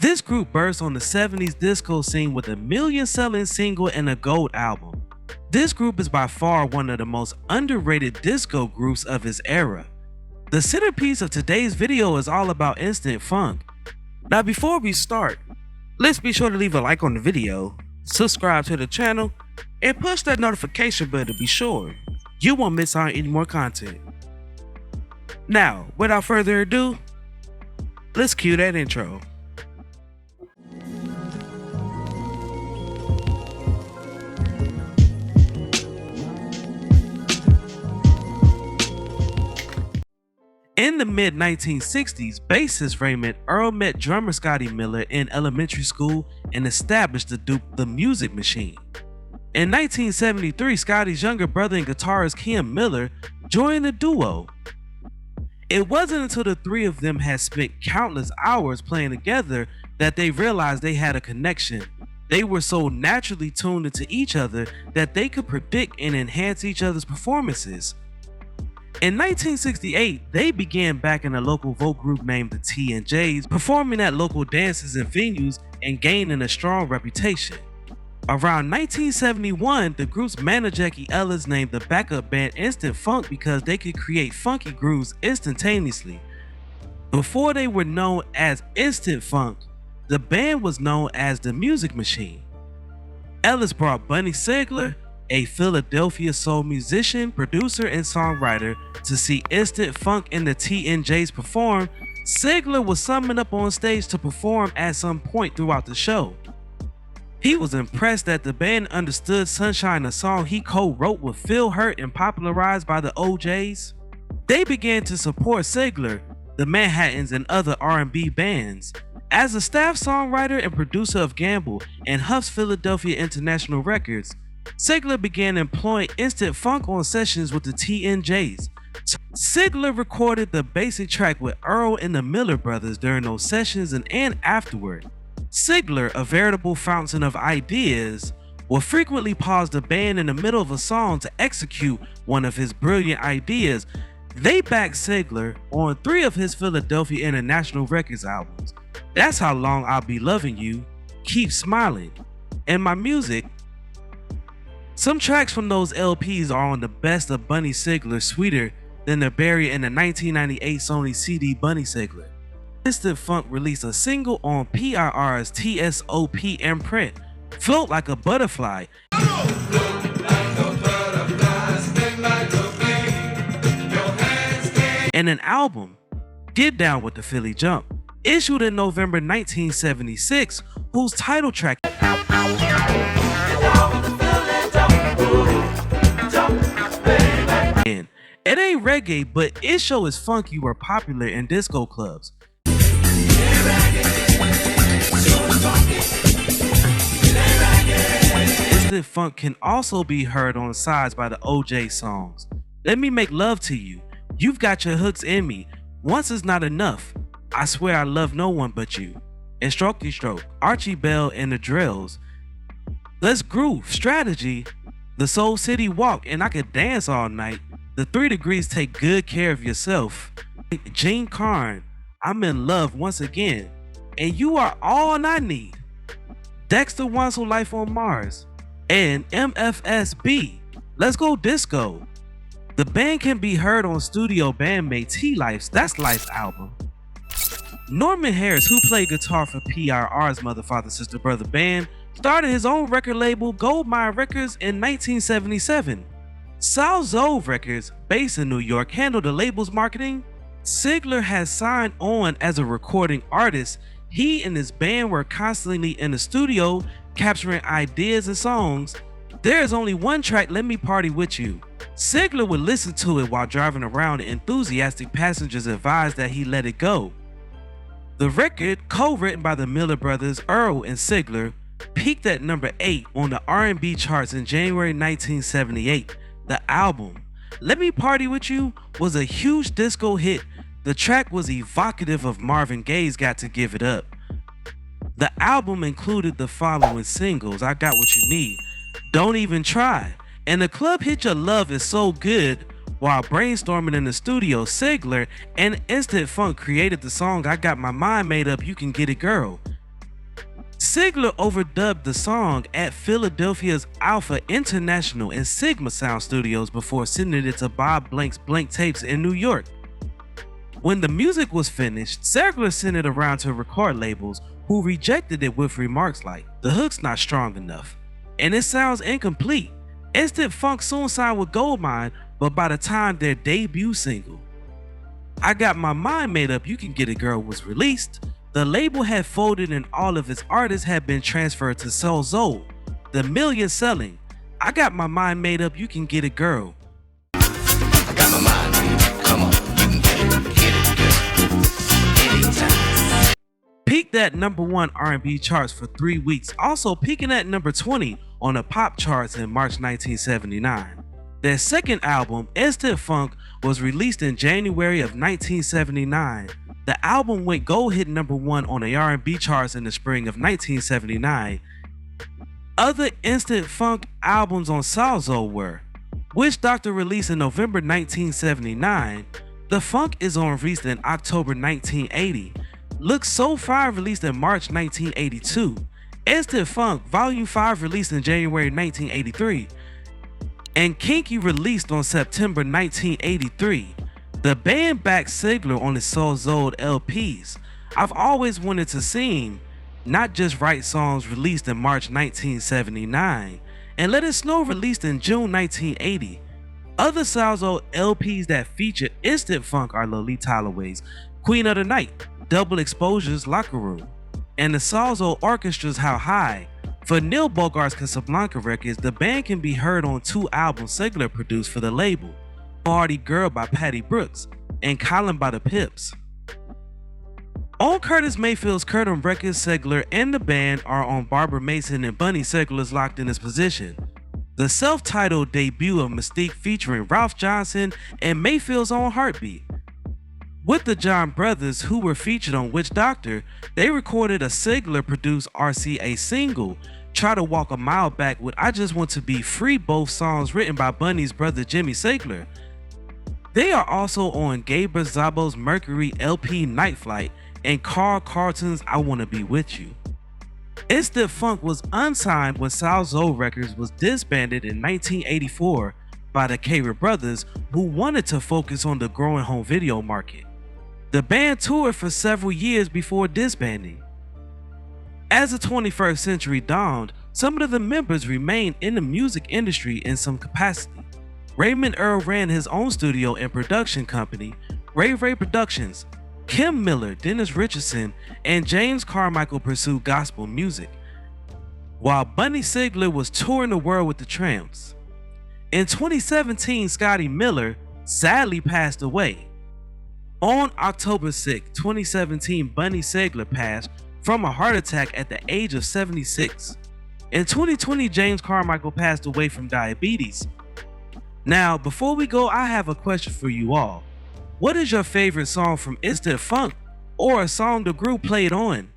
This group burst on the 70s disco scene with a million-selling single and a gold album. This group is by far one of the most underrated disco groups of its era. The centerpiece of today's video is all about instant funk. Now before we start, let's be sure to leave a like on the video, subscribe to the channel, and push that notification bell to be sure you won't miss out on any more content. Now, without further ado, let's cue that intro. In the mid-1960s, bassist Raymond Earl met drummer Scotty Miller in elementary school and established the Music Machine. In 1973, Scotty's younger brother and guitarist Ken Miller joined the duo. It wasn't until the three of them had spent countless hours playing together that they realized they had a connection. They were so naturally tuned into each other that they could predict and enhance each other's performances. In 1968, they began back in a local folk group named the T&Js, performing at local dances and venues and gaining a strong reputation. Around 1971, the group's manager Jackie Ellis named the backup band Instant Funk because they could create funky grooves instantaneously. Before they were known as Instant Funk, the band was known as the Music Machine. Ellis brought Bunny Sigler, a Philadelphia soul musician, producer, and songwriter, to see Instant Funk and the T&Js perform. Sigler was summoned up on stage to perform at some point throughout the show. He was impressed that the band understood Sunshine, a song he co-wrote with Phil Hurt and popularized by the OJs. They began to support Sigler, the Manhattans, and other R&B bands. As a staff songwriter and producer of Gamble and Huff's Philadelphia International Records, Sigler began employing Instant Funk on sessions with the T&Js. Sigler recorded the basic track with Earl and the Miller brothers during those sessions and afterward. Sigler, a veritable fountain of ideas, will frequently pause the band in the middle of a song to execute one of his brilliant ideas. They backed Sigler on 3 of his Philadelphia International Records albums. That's How Long I'll Be Loving You, Keep Smiling, and My Music. Some tracks from those LPs are on the Best of Bunny Sigler, Sweeter Than the Berry, in the 1998 Sony CD Bunny Sigler. Instant Funk released a single on PIR's TSOP imprint, Float Like a Butterfly, and an album, Get Down with the Philly Jump, issued in November 1976, whose title track it ain't reggae, but it sure is funky were popular in disco clubs. Instant Funk can also be heard on sides by the OJ songs. Let Me Make Love to You, You've Got Your Hooks in Me, Once Is Not Enough, I Swear I Love No One But You, and Strokey Stroke, Archie Bell and the Drills, Let's Groove, Strategy, The Soul City Walk, and I Could Dance All Night, The 3 Degrees, Take Good Care of Yourself, Gene Carn, I'm in Love Once Again, and You Are All I Need, Dexter Wants a Life on Mars, and MFSB, Let's Go Disco. The band can be heard on studio bandmate T-Life's That's Life's album. Norman Harris, who played guitar for PIR's Mother, Father, Sister, Brother band, started his own record label, Goldmine Records, in 1977. Sal Zove Records, based in New York, handled the label's marketing. Sigler has signed on as a recording artist. He and his band were constantly in the studio capturing ideas and songs. There is only one track, Let Me Party With You. Sigler would listen to it while driving around, and enthusiastic passengers advised that he let it go. The record, co-written by the Miller brothers Earl and Sigler, peaked at number 8 on the R&B charts in January 1978. The album, Let Me Party With You, was a huge disco hit. The track was evocative of Marvin Gaye's Got to Give It Up. The album included the following singles: I Got What You Need, Don't Even Try, and the club hit Your Love Is So Good. While brainstorming in the studio, Sigler and Instant Funk created the song I Got My Mind Made Up, You Can Get It Girl. Sigler overdubbed the song at Philadelphia's Alpha International and Sigma Sound Studios before sending it to Bob Blank's Blank Tapes in New York. When the music was finished, Sigler sent it around to record labels who rejected it with remarks like, "The hook's not strong enough, and it sounds incomplete." Instant Funk soon signed with Goldmine, but by the time their debut single, I Got My Mind Made Up, You Can Get It Girl, was released, the label had folded and all of its artists had been transferred to Soul Soul, the million-selling I Got My Mind Made Up, You Can Get It Girl. I got my mind made up, come on, you can get it, girl, anytime. Peaked at #1 R&B charts for 3 weeks, also peaking at #20 on the pop charts in March 1979. Their second album, Instant Funk, was released in January of 1979. The album went gold, hit #1 on the R&B charts in the spring of 1979. Other Instant Funk albums on Soul Soul were Witch Doctor, released in November 1979. The Funk Is On, released in October 1980. Look So Fire, released in March 1982. Instant Funk Volume 5, released in January 1983. And Kinky, released on September 1983. The band backed Sigler on his Soul Soul LPs. I've always wanted to sing, not just write songs, released in March 1979. And Let It Snow, released in June 1980. Other Soul Soul LPs that feature Instant Funk are Lolita Holloway's Queen of the Night, Double Exposure's Locker Room, and the Soul Soul Orchestra's How High. For Neil Bogart's Casablanca Records, the band can be heard on 2 albums Sigler produced for the label, Party Girl by Patty Brooks and Colin by the Pips. On Curtis Mayfield's Curtin Records, Sigler and the band are on Barbara Mason and Bunny Sigler's Locked in His Position, the self-titled debut of Mystique featuring Ralph Johnson and Mayfield's own Heartbeat. With the John Brothers, who were featured on Witch Doctor, they recorded a Sigler-produced RCA single, Try to Walk a Mile Back, with I Just Want to Be Free, both songs written by Bunny's brother Jimmy Sigler. They are also on Gabriel Szabo's Mercury LP Night Flight and Carl Carlton's I Wanna Be With You. Instant Funk was unsigned when Soul Soul Records was disbanded in 1984 by the Caver Brothers, who wanted to focus on the growing home video market. The band toured for several years before disbanding. As the 21st century dawned, some of the members remained in the music industry in some capacity. Raymond Earl ran his own studio and production company, Ray Ray Productions. Kim Miller, Dennis Richardson, and James Carmichael pursued gospel music, while Bunny Sigler was touring the world with the Tramps. In 2017, Scotty Miller sadly passed away. On October 6, 2017, Bunny Sigler passed from a heart attack at the age of 76. In 2020, James Carmichael passed away from diabetes. Now, before we go, I have a question for you all. What is your favorite song from Instant Funk, or a song the group played on?